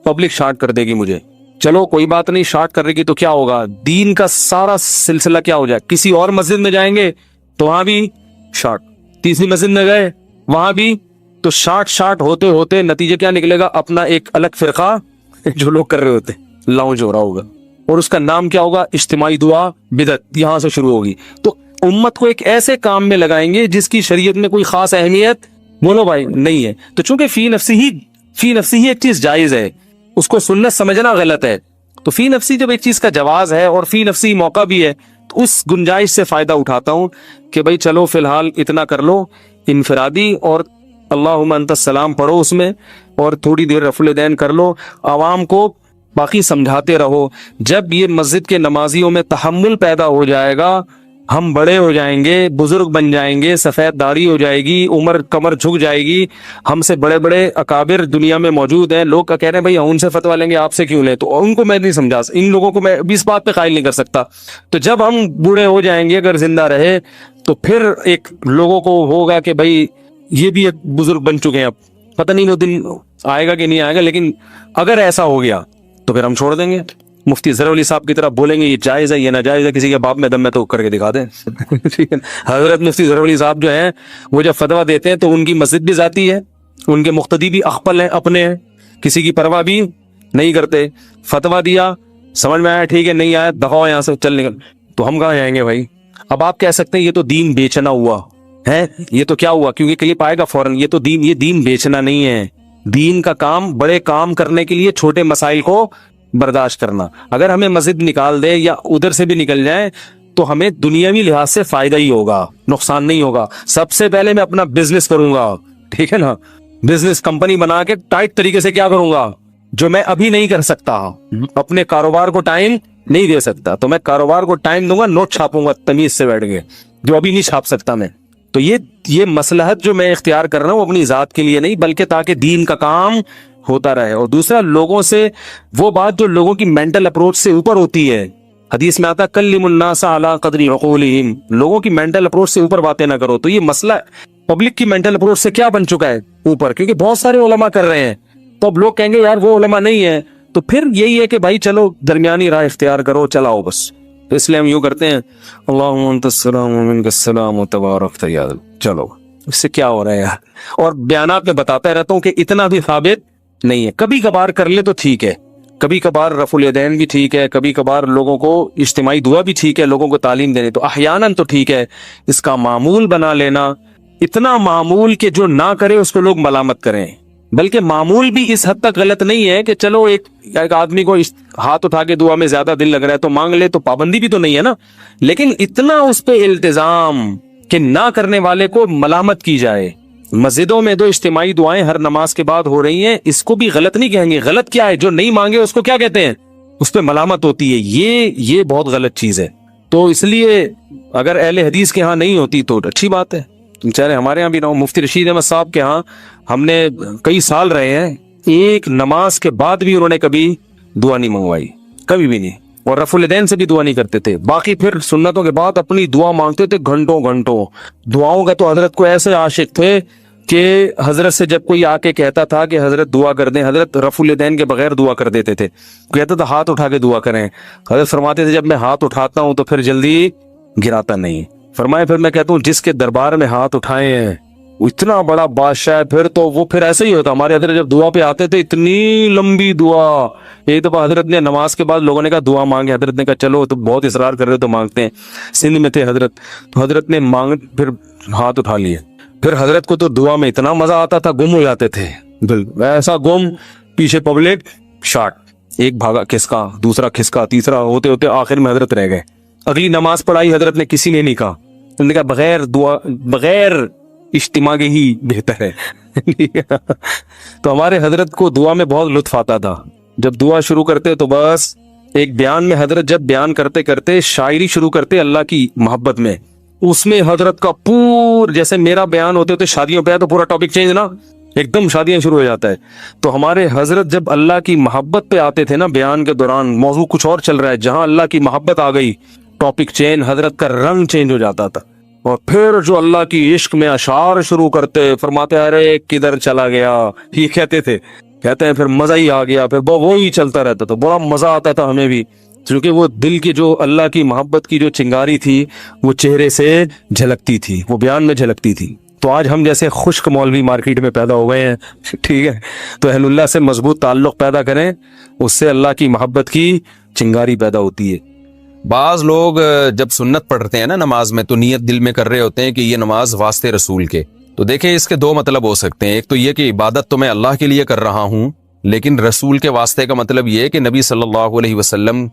پبلک شارٹ کر دے گی مجھے، چلو کوئی بات نہیں، شارٹ کر رہے گی تو کیا ہوگا، دین کا سارا سلسلہ کیا ہو جائے، کسی اور مسجد میں جائیں گے تو وہاں بھی شارٹ، تیسری مسجد میں گئے وہاں بھی، تو شارٹ ہوتے ہوتے نتیجہ کیا نکلے گا، اپنا ایک الگ فرقہ جو لوگ کر رہے ہوتے لانچ ہو رہا ہوگا، اور اس کا نام کیا ہوگا، اجتماعی دعا بدعت، یہاں سے شروع ہوگی۔ تو امت کو ایک ایسے کام میں لگائیں گے جس کی شریعت میں کوئی خاص اہمیت بولو بھائی نہیں ہے، تو چونکہ فی نفسی ہی ایک چیز جائز ہے، اس کو سنت سمجھنا غلط ہے. تو فی نفسی جب ایک چیز کا جواز ہے اور فی نفسی موقع بھی ہے تو اس گنجائش سے فائدہ اٹھاتا ہوں کہ بھائی چلو فی الحال اتنا کر لو انفرادی، اور اللہم انت السلام پڑھو اس میں، اور تھوڑی دیر رفع الیدین کر لو، عوام کو باقی سمجھاتے رہو. جب یہ مسجد کے نمازیوں میں تحمل پیدا ہو جائے گا، ہم بڑے ہو جائیں گے، بزرگ بن جائیں گے، سفید داڑھی ہو جائے گی، عمر کمر جھک جائے گی، ہم سے بڑے بڑے اکابر دنیا میں موجود ہیں، لوگ کہہ رہے ہیں بھائی ہم ان سے فتویٰ لیں گے آپ سے کیوں لیں، تو ان کو میں نہیں سمجھا، ان لوگوں کو میں بھی اس بات پہ قائل نہیں کر سکتا. تو جب ہم بوڑھے ہو جائیں گے اگر زندہ رہے تو پھر ایک لوگوں کو ہوگا کہ بھائی یہ بھی ایک بزرگ بن چکے ہیں، اب پتہ نہیں وہ دن آئے گا کہ نہیں آئے گا، لیکن اگر ایسا ہو گیا تو پھر ہم چھوڑ دیں گے. مفتی ظفر علی صاحب کی طرف بولیں گے یہ جائز ہے یہ ناجائز ہے، کسی کے باپ میں دم میں تو کر کے دکھا دیں. ٹھیک ہے، حضرت مفتی ظفر علی صاحب جو ہیں وہ جب فتویٰ دیتے ہیں تو ان کی مسجد بھی ذاتی ہے، ان کے مقتدی بھی اخپل ہیں، اپنے ہیں، کسی کی پرواہ بھی نہیں کرتے. فتویٰ دیا، سمجھ میں آیا ٹھیک ہے، نہیں آیا دفعہ یہاں سے چل نکل، تو ہم کہاں جائیں گے بھائی. اب آپ کہہ سکتے ہیں یہ تو دین بیچنا ہوا ہے، یہ تو کیا ہوا کیونکہ کلپ آئے گا فوراً، یہ تو دین، یہ دین بیچنا نہیں ہے. دین کا کام بڑے کام کرنے کے لیے چھوٹے مسائل کو برداشت کرنا. اگر ہمیں مسجد نکال دے یا ادھر سے بھی نکل جائے تو ہمیں دنیاوی لحاظ سے فائدہ ہی ہوگا، نقصان نہیں ہوگا. سب سے پہلے میں اپنا بزنس کروں گا، ٹھیک ہے نا، بزنس کمپنی بنا کے ٹائٹ طریقے سے کیا کروں گا جو میں ابھی نہیں کر سکتا، اپنے کاروبار کو ٹائم نہیں دے سکتا تو میں کاروبار کو ٹائم دوں گا، نوٹ چھاپوں گا تمیز سے بیٹھ کے جو ابھی نہیں چھاپ سکتا میں. تو یہ مصلحت جو میں اختیار کر رہا ہوں اپنی ذات کے لیے نہیں بلکہ تاکہ دین کا کام ہوتا رہے. اور دوسرا لوگوں سے وہ بات جو لوگوں کی مینٹل اپروچ سے اوپر ہوتی ہے، حدیث میں آتا ہے کلم الناس علی قدر عقولہم، لوگوں کی مینٹل اپروچ سے اوپر باتیں نہ کرو. تو یہ مسئلہ پبلک کی مینٹل اپروچ سے کیا بن چکا ہے اوپر، کیونکہ بہت سارے علماء کر رہے ہیں تو اب لوگ کہیں گے یار وہ علماء نہیں ہے، تو پھر یہی ہے کہ بھائی چلو درمیانی راہ اختیار کرو، چلاؤ بس. تو اس لیے ہم یوں کرتے ہیں اللہم انت السلام و منک السلام و تبارکت یا ذا، چلو اس سے کیا ہو رہا ہے یار. اور بیانات میں بتاتا رہتا ہوں کہ اتنا بھی ثابت نہیں ہے، کبھی کبھار کر لے تو ٹھیک ہے، کبھی کبھار رفع الیدین بھی ٹھیک ہے، کبھی کبھار لوگوں کو اجتماعی دعا بھی ٹھیک ہے، لوگوں کو تعلیم دینے تو احیاناً تو ٹھیک ہے. اس کا معمول بنا لینا، اتنا معمول کہ جو نہ کرے اس کو لوگ ملامت کریں، بلکہ معمول بھی اس حد تک غلط نہیں ہے کہ چلو ایک آدمی کو ہاتھ اٹھا کے دعا میں زیادہ دل لگ رہا ہے تو مانگ لے، تو پابندی بھی تو نہیں ہے نا، لیکن اتنا اس پہ التزام کہ نہ کرنے والے کو ملامت کی جائے. مسجدوں میں جو اجتماعی دعائیں ہر نماز کے بعد ہو رہی ہیں اس کو بھی غلط نہیں کہیں گے. غلط کیا ہے؟ جو نہیں مانگے اس کو کیا کہتے ہیں؟ اس پہ ملامت ہوتی ہے. یہ بہت غلط چیز ہے. تو اس لیے اگر اہل حدیث کے ہاں نہیں ہوتی تو اچھی بات ہے، چاہے ہمارے ہاں بھی نہ ہو. مفتی رشید احمد صاحب کے ہاں ہم نے کئی سال رہے ہیں، ایک نماز کے بعد بھی انہوں نے کبھی دعا نہیں منگوائی، کبھی بھی نہیں، اور رفع الیدین سے بھی دعا نہیں کرتے تھے. باقی پھر سنتوں کے بعد اپنی دعا مانگتے تھے گھنٹوں گھنٹوں. دعاؤں کا تو حضرت کو ایسے عاشق تھے کہ حضرت سے جب کوئی آ کے کہتا تھا کہ حضرت دعا کر دیں، حضرت رفع الیدین کے بغیر دعا کر دیتے تھے. کہتا تھا ہاتھ اٹھا کے دعا کریں، حضرت فرماتے تھے جب میں ہاتھ اٹھاتا ہوں تو پھر جلدی گراتا نہیں. فرمائے پھر میں کہتا ہوں جس کے دربار میں ہاتھ اٹھائے ہیں وہ اتنا بڑا بادشاہ ہے، پھر تو وہ پھر ایسے ہی ہوتا. ہمارے حضرت جب دعا پہ آتے تھے اتنی لمبی دعا. ایک دفعہ حضرت نے نماز کے بعد لوگوں نے کہا دعا مانگے، حضرت نے کہا چلو تو بہت اصرار کر رہے تو مانگتے ہیں. سندھ میں تھے حضرت، تو حضرت نے پھر ہاتھ اٹھا لیے. پھر حضرت کو تو دعا میں اتنا مزہ آتا تھا، گم ہو جاتے تھے، ایسا گم، پیچھے پبلک شاٹ، ایک بھاگا کھسکا، دوسرا کھسکا، تیسرا، ہوتے ہوتے آخر میں حضرت رہ گئے. اگلی نماز پڑھائی حضرت نے، کسی نے نہیں کہا، انہوں نے کہا بغیر دعا، بغیر اجتماع کے ہی بہتر ہے. تو ہمارے حضرت کو دعا میں بہت لطف آتا تھا. جب دعا شروع کرتے تو بس ایک بیان میں حضرت جب بیان کرتے کرتے شاعری شروع کرتے اللہ کی محبت میں، اس میں حضرت کا جیسے میرا بیان ہوتے ہوتے شادیوں پہ ہے تو پورا ٹاپک چینج نا، ایک دم شادیاں شروع ہو جاتا ہے. تو ہمارے حضرت جب اللہ کی محبت پہ آتے تھے نا بیان کے دوران، موضوع کچھ اور چل رہا ہے، جہاں اللہ کی محبت آ گئی ٹاپک چینج، حضرت کا رنگ چینج ہو جاتا تھا. اور پھر جو اللہ کی عشق میں اشعار شروع کرتے، فرماتے ارے کدھر چلا گیا، یہ کہتے تھے، کہتے ہیں پھر مزہ ہی آ گیا، پھر وہی چلتا رہتا تھا. بڑا مزہ آتا تھا ہمیں بھی، کیونکہ وہ دل کی جو اللہ کی محبت کی جو چنگاری تھی وہ چہرے سے جھلکتی تھی، وہ بیان میں جھلکتی تھی. تو آج ہم جیسے خشک مولوی مارکیٹ میں پیدا ہو گئے ہیں، ٹھیک ہے، تو اہل اللہ سے مضبوط تعلق پیدا کریں، اس سے اللہ کی محبت کی چنگاری پیدا ہوتی ہے. بعض لوگ جب سنت پڑھتے ہیں نا نماز میں تو نیت دل میں کر رہے ہوتے ہیں کہ یہ نماز واسطے رسول کے. تو دیکھیں اس کے دو مطلب ہو سکتے ہیں. ایک تو یہ کہ عبادت تو میں اللہ کے لیے کر رہا ہوں لیکن رسول کے واسطے کا مطلب یہ ہے کہ نبی صلی اللہ علیہ وسلم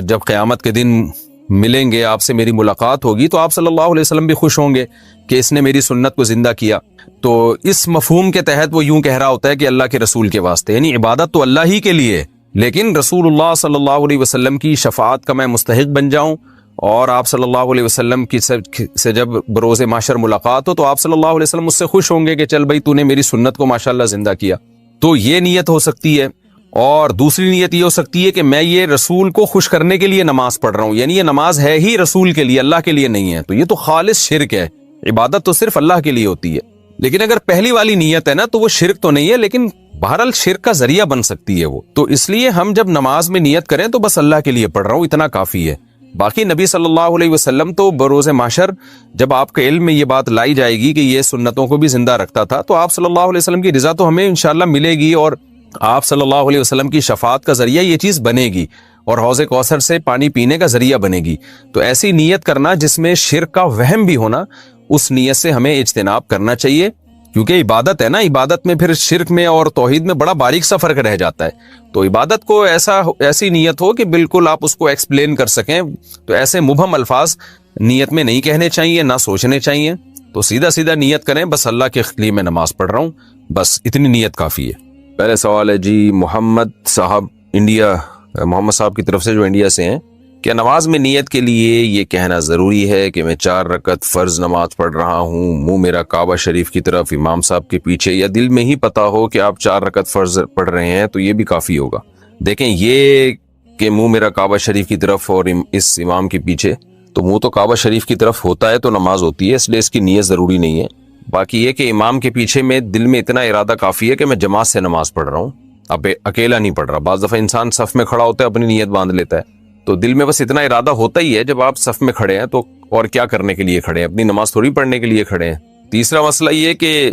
جب قیامت کے دن ملیں گے، آپ سے میری ملاقات ہوگی، تو آپ صلی اللہ علیہ وسلم بھی خوش ہوں گے کہ اس نے میری سنت کو زندہ کیا. تو اس مفہوم کے تحت وہ یوں کہہ رہا ہوتا ہے کہ اللہ کے رسول کے واسطے، یعنی عبادت تو اللہ ہی کے لیے، لیکن رسول اللہ صلی اللہ علیہ وسلم کی شفاعت کا میں مستحق بن جاؤں، اور آپ صلی اللہ علیہ وسلم کی سے جب بروز محشر ملاقات ہو تو آپ صلی اللہ علیہ وسلم اس سے خوش ہوں گے کہ چل بھائی تو نے میری سنت کو ماشاءاللہ زندہ کیا. تو یہ نیت ہو سکتی ہے. اور دوسری نیت یہ ہو سکتی ہے کہ میں یہ رسول کو خوش کرنے کے لیے نماز پڑھ رہا ہوں، یعنی یہ نماز ہے ہی رسول کے لیے، اللہ کے لیے نہیں ہے. تو یہ تو خالص شرک ہے. عبادت تو صرف اللہ کے لیے ہوتی ہے. لیکن اگر پہلی والی نیت ہے نا تو وہ شرک تو نہیں ہے، لیکن بہرحال شرک کا ذریعہ بن سکتی ہے وہ. تو اس لیے ہم جب نماز میں نیت کریں تو بس اللہ کے لیے پڑھ رہا ہوں، اتنا کافی ہے. باقی نبی صلی اللہ علیہ وسلم تو بروز محشر جب آپ کے علم میں یہ بات لائی جائے گی کہ یہ سنتوں کو بھی زندہ رکھتا تھا، تو آپ صلی اللہ علیہ وسلم کی رضا تو ہمیں انشاءاللہ ملے گی، اور آپ صلی اللہ علیہ وسلم کی شفاعت کا ذریعہ یہ چیز بنے گی، اور حوض کوثر سے پانی پینے کا ذریعہ بنے گی. تو ایسی نیت کرنا جس میں شرک کا وہم بھی ہونا، اس نیت سے ہمیں اجتناب کرنا چاہیے، کیونکہ عبادت ہے نا. عبادت میں پھر شرک میں اور توحید میں بڑا باریک سا فرق رہ جاتا ہے. تو عبادت کو ایسی نیت ہو کہ بالکل آپ اس کو ایکسپلین کر سکیں. تو ایسے مبہم الفاظ نیت میں نہیں کہنے چاہیے، نہ سوچنے چاہیے. تو سیدھا سیدھا نیت کریں، بس اللہ کے لیے میں نماز پڑھ رہا ہوں، بس اتنی نیت کافی ہے. پہلے سوال ہے جی محمد صاحب انڈیا، محمد صاحب کی طرف سے جو انڈیا سے ہیں، کیا نماز میں نیت کے لیے یہ کہنا ضروری ہے کہ میں 4 رکعت فرض نماز پڑھ رہا ہوں، منہ میرا کعبہ شریف کی طرف، امام صاحب کے پیچھے، یا دل میں ہی پتا ہو کہ آپ 4 رکعت فرض پڑھ رہے ہیں تو یہ بھی کافی ہوگا؟ دیکھیں، یہ کہ منہ میرا کعبہ شریف کی طرف اور اس امام کے پیچھے، تو منہ تو کعبہ شریف کی طرف ہوتا ہے تو نماز ہوتی ہے، اس لیے اس کی نیت ضروری نہیں ہے. باقی یہ کہ امام کے پیچھے میں دل میں اتنا ارادہ کافی ہے کہ میں جماعت سے نماز پڑھ رہا ہوں، اب اکیلا نہیں پڑھ رہا. بعض دفعہ انسان صف میں کھڑا ہوتا ہے، اپنی نیت باندھ لیتا ہے، تو دل میں بس اتنا ارادہ ہوتا ہی ہے. جب آپ صف میں کھڑے ہیں تو اور کیا کرنے کے لیے کھڑے ہیں؟ اپنی نماز تھوڑی پڑھنے کے لیے کھڑے ہیں. تیسرا مسئلہ یہ کہ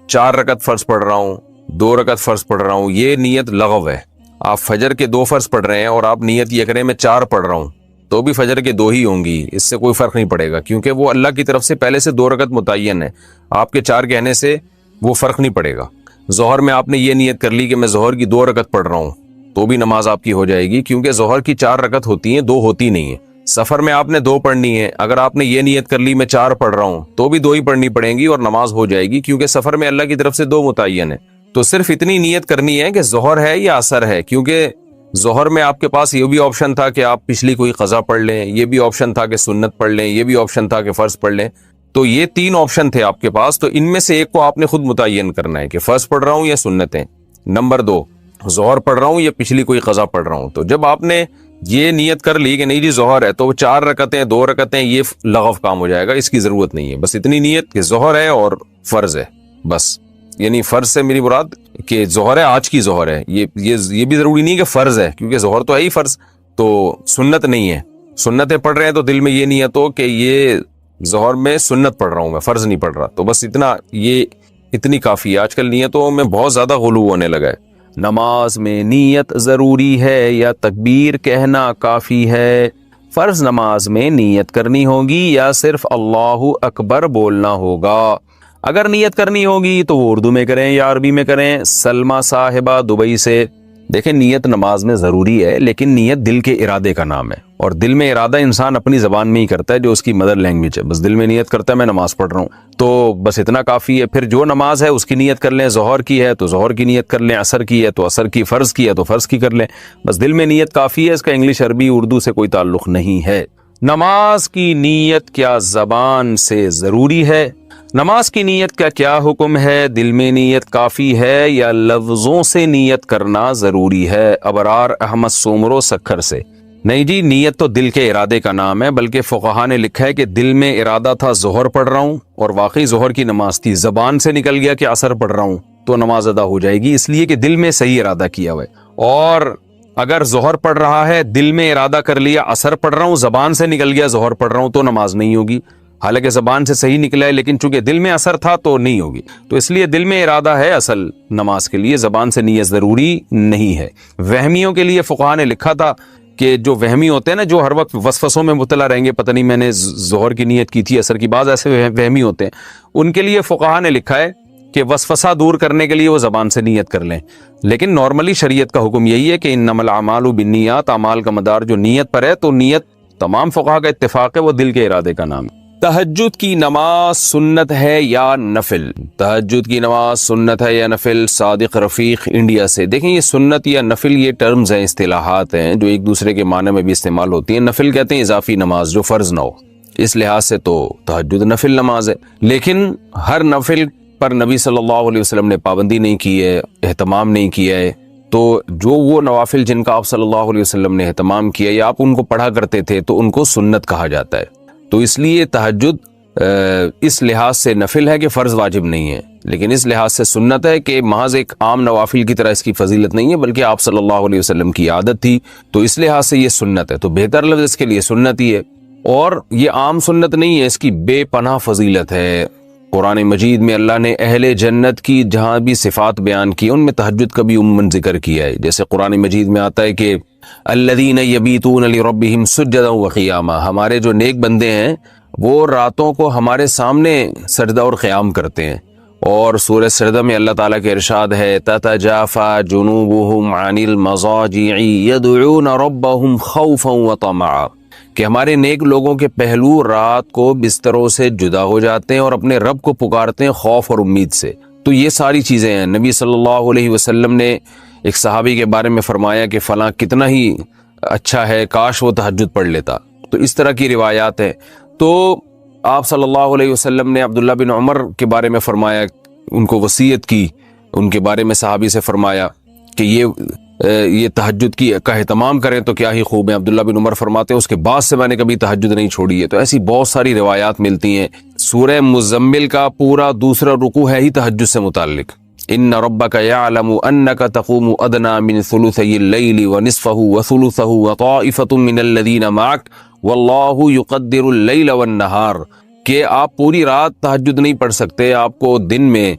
4 رکعت فرض پڑھ رہا ہوں، 2 رکعت فرض پڑھ رہا ہوں، یہ نیت لغو ہے. آپ فجر کے 2 فرض پڑھ رہے ہیں اور آپ نیت یہ کریں میں 4 پڑھ رہا ہوں، تو بھی فجر کے 2 ہی ہوں گی، اس سے کوئی فرق نہیں پڑے گا، کیونکہ وہ اللہ کی طرف سے پہلے سے 2 رکعت متعین ہے. آپ کے 4 کہنے سے وہ فرق نہیں پڑے گا. ظہر میں آپ نے یہ نیت کر لی کہ میں ظہر کی 2 رکعت پڑھ رہا ہوں، تو بھی نماز آپ کی ہو جائے گی، کیونکہ ظہر کی 4 رکعت ہوتی ہیں، 2 ہوتی نہیں ہیں. سفر میں آپ نے 2 پڑھنی ہے، اگر آپ نے یہ نیت کر لی میں 4 پڑھ رہا ہوں تو بھی 2 ہی پڑھنی پڑیں گی اور نماز ہو جائے گی، کیونکہ سفر میں اللہ کی طرف سے 2 متعین ہے. تو صرف اتنی نیت کرنی ہے کہ ظہر ہے یا عصر ہے، کیونکہ ظہر میں آپ کے پاس یہ بھی آپشن تھا کہ آپ پچھلی کوئی قضا پڑھ لیں، یہ بھی آپشن تھا کہ سنت پڑھ لیں، یہ بھی آپشن تھا کہ فرض پڑھ لیں. تو یہ 3 آپشن تھے آپ کے پاس، تو ان میں سے ایک کو آپ نے خود متعین کرنا ہے کہ فرض پڑھ رہا ہوں یا سنتیں. نمبر 2، ظہر پڑھ رہا ہوں یا پچھلی کوئی قضا پڑھ رہا ہوں. تو جب آپ نے یہ نیت کر لی کہ نہیں جی ظہر ہے، تو 4 رکعتیں 2 رکعتیں یہ لغو کام ہو جائے گا، اس کی ضرورت نہیں ہے. بس اتنی نیت کہ ظہر ہے اور فرض ہے، بس. یعنی فرض سے میری مراد کہ ظہر ہے، آج کی ظہر ہے، یہ بھی ضروری نہیں کہ فرض ہے، کیونکہ ظہر تو ہے ہی فرض، تو سنت نہیں ہے. سنتیں پڑھ رہے ہیں تو دل میں یہ نیت ہو کہ یہ ظہر میں سنت پڑھ رہا ہوں، میں فرض نہیں پڑھ رہا. تو بس اتنی کافی ہے. آج کل نیتوں میں بہت زیادہ غلو ہونے لگا ہے. نماز میں نیت ضروری ہے یا تکبیر کہنا کافی ہے؟ فرض نماز میں نیت کرنی ہوگی یا صرف اللہ اکبر بولنا ہوگا؟ اگر نیت کرنی ہوگی تو وہ اردو میں کریں یا عربی میں کریں. سلمہ صاحبہ دبئی سے، دیکھیں نیت نماز میں ضروری ہے، لیکن نیت دل کے ارادے کا نام ہے، اور دل میں ارادہ انسان اپنی زبان میں ہی کرتا ہے جو اس کی مدر لینگویج ہے. بس دل میں نیت کرتا ہے میں نماز پڑھ رہا ہوں، تو بس اتنا کافی ہے. پھر جو نماز ہے اس کی نیت کر لیں، ظہر کی ہے تو ظہر کی نیت کر لیں، عصر کی ہے تو عصر کی، فرض کی ہے تو فرض کی کر لیں. بس دل میں نیت کافی ہے، اس کا انگلش عربی اردو سے کوئی تعلق نہیں ہے. نماز کی نیت کیا زبان سے ضروری ہے؟ نماز کی نیت کا کیا حکم ہے؟ دل میں نیت کافی ہے یا لفظوں سے نیت کرنا ضروری ہے؟ ابرار احمد سومرو سکھر سے. نہیں جی، نیت تو دل کے ارادے کا نام ہے، بلکہ فقہا نے لکھا ہے کہ دل میں ارادہ تھا ظہر پڑھ رہا ہوں اور واقعی ظہر کی نماز تھی، زبان سے نکل گیا کہ عصر پڑھ رہا ہوں، تو نماز ادا ہو جائے گی، اس لیے کہ دل میں صحیح ارادہ کیا ہوا ہے. اور اگر ظہر پڑھ رہا ہے، دل میں ارادہ کر لیا عصر پڑھ رہا ہوں، زبان سے نکل گیا ظہر پڑھ رہا ہوں، تو نماز نہیں ہوگی. حالانکہ زبان سے صحیح نکلا ہے، لیکن چونکہ دل میں اثر تھا تو نہیں ہوگی. تو اس لیے دل میں ارادہ ہے اصل نماز کے لیے، زبان سے نیت ضروری نہیں ہے. وہمیوں کے لیے فقہا نے لکھا تھا کہ جو وہمی ہوتے ہیں نا، جو ہر وقت وسوسوں میں مبتلا رہیں گے، پتہ نہیں میں نے ظہر کی نیت کی تھی عصر کی، بعض ایسے وہمی ہوتے ہیں، ان کے لیے فقہا نے لکھا ہے کہ وسوسہ دور کرنے کے لیے وہ زبان سے نیت کر لیں، لیکن نارملی شریعت کا حکم یہی ہے کہ انما الاعمال بالنیات، اعمال کا مدار جو نیت پر ہے، تو نیت تمام فقہا کا اتفاق ہے وہ دل کے ارادے کا نام ہے۔ تہجد کی نماز سنت ہے یا نفل؟ تہجد کی نماز سنت ہے یا نفل؟ صادق رفیق انڈیا سے۔ دیکھیں یہ سنت یا نفل یہ ٹرمز ہیں، اصطلاحات ہیں جو ایک دوسرے کے معنی میں بھی استعمال ہوتی ہیں۔ نفل کہتے ہیں اضافی نماز جو فرض نہ ہو، اس لحاظ سے تو تہجد نفل نماز ہے، لیکن ہر نفل پر نبی صلی اللہ علیہ وسلم نے پابندی نہیں کی ہے، اہتمام نہیں کیا ہے، تو جو وہ نوافل جن کا آپ صلی اللہ علیہ وسلم نے اہتمام کیا یا آپ ان کو پڑھا کرتے تھے تو ان کو سنت کہا جاتا ہے۔ تو اس لیے تہجد اس لحاظ سے نفل ہے کہ فرض واجب نہیں ہے، لیکن اس لحاظ سے سنت ہے کہ محض ایک عام نوافل کی طرح اس کی فضیلت نہیں ہے، بلکہ آپ صلی اللہ علیہ وسلم کی عادت تھی، تو اس لحاظ سے یہ سنت ہے۔ تو بہتر لفظ اس کے لیے سنت ہی ہے، اور یہ عام سنت نہیں ہے، اس کی بے پناہ فضیلت ہے۔ قرآن مجید میں اللہ نے اہل جنت کی جہاں بھی صفات بیان کی ان میں تہجد کا بھی عموماً ذکر کیا ہے۔ جیسے قرآن مجید میں آتا ہے کہ الذین یبیتون لربہم سجدا وقیاما، ہمارے جو نیک بندے ہیں وہ راتوں کو ہمارے سامنے سجدہ اور قیام کرتے ہیں۔ اور سورہ سجدہ میں اللہ تعالیٰ کے ارشاد ہے تتجافی جنوبہم عن المضاجع یدعون ربہم خوفا وطمعا، کہ ہمارے نیک لوگوں کے پہلو رات کو بستروں سے جدا ہو جاتے ہیں اور اپنے رب کو پکارتے ہیں خوف اور امید سے۔ تو یہ ساری چیزیں ہیں۔ نبی صلی اللہ علیہ وسلم نے ایک صحابی کے بارے میں فرمایا کہ فلاں کتنا ہی اچھا ہے، کاش وہ تہجد پڑھ لیتا۔ تو اس طرح کی روایات ہیں۔ تو آپ صلی اللہ علیہ وسلم نے عبداللہ بن عمر کے بارے میں فرمایا، ان کو وصیت کی، ان کے بارے میں صحابی سے فرمایا کہ یہ تہجد کا اہتمام کریں تو کیا ہی خوب ہے۔ عبداللہ بن عمر فرماتے ہیں اس کے بعد سے میں نے کبھی تہجد نہیں چھوڑی ہے۔ تو ایسی بہت ساری روایات ملتی ہیں۔ سورہ مزمل کا پورا دوسرا رکوع ہے ہی تہجد سے متعلق۔ ان ربک یعلم انک تقوم ادنی من ثلثی اللیل ونصفہ وثلثہ وطائفۃ من الذین معک واللہ یقدر اللیل والنہار، کہ آپ پوری رات تہجد نہیں پڑھ سکتے، آپ کو دن میں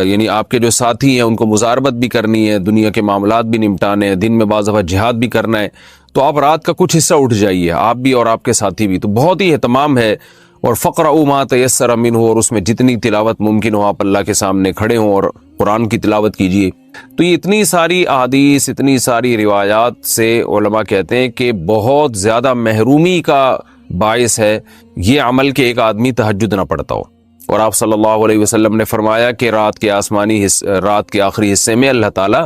یعنی آپ کے جو ساتھی ہیں ان کو مزاربت بھی کرنی ہے، دنیا کے معاملات بھی نمٹانے ہیں، دن میں بعض دفعہ جہاد بھی کرنا ہے، تو آپ رات کا کچھ حصہ اٹھ جائیے، آپ بھی اور آپ کے ساتھی بھی۔ تو بہت ہی اہتمام ہے۔ اور فقرؤوا ما تیسر منہ، اور اس میں جتنی تلاوت ممکن ہو آپ اللہ کے سامنے کھڑے ہوں اور قرآن کی تلاوت کیجیے۔ تو یہ اتنی ساری احادیث، اتنی ساری روایات سے علماء کہتے ہیں کہ بہت زیادہ محرومی کا باعث ہے یہ عمل کہ ایک آدمی تہجد نہ پڑھتا ہو۔ اور آپ صلی اللہ علیہ وسلم نے فرمایا کہ رات کے آخری حصے میں اللہ تعالیٰ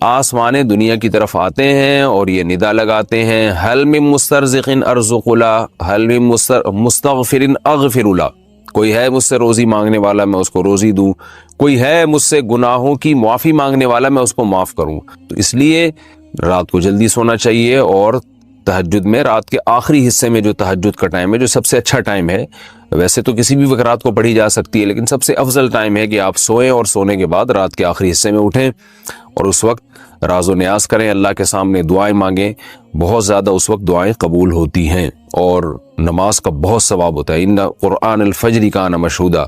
آسمان دنیا کی طرف آتے ہیں اور یہ ندا لگاتے ہیں حل من مسترزق ارزق له، حل من مستغفر اغفر له، کوئی ہے مجھ سے روزی مانگنے والا میں اس کو روزی دوں، کوئی ہے مجھ سے گناہوں کی معافی مانگنے والا میں اس کو معاف کروں۔ تو اس لیے رات کو جلدی سونا چاہیے، اور تہجد میں رات کے آخری حصے میں جو تہجد کا ٹائم ہے، جو سب سے اچھا ٹائم ہے، ویسے تو کسی بھی وقت رات کو پڑھی جا سکتی ہے، لیکن سب سے افضل ٹائم ہے کہ آپ سوئیں اور سونے کے بعد رات کے آخری حصے میں اٹھیں اور اس وقت راز و نیاز کریں، اللہ کے سامنے دعائیں مانگیں۔ بہت زیادہ اس وقت دعائیں قبول ہوتی ہیں اور نماز کا بہت ثواب ہوتا ہے۔ ان قرآن الفجر کان مشہودا۔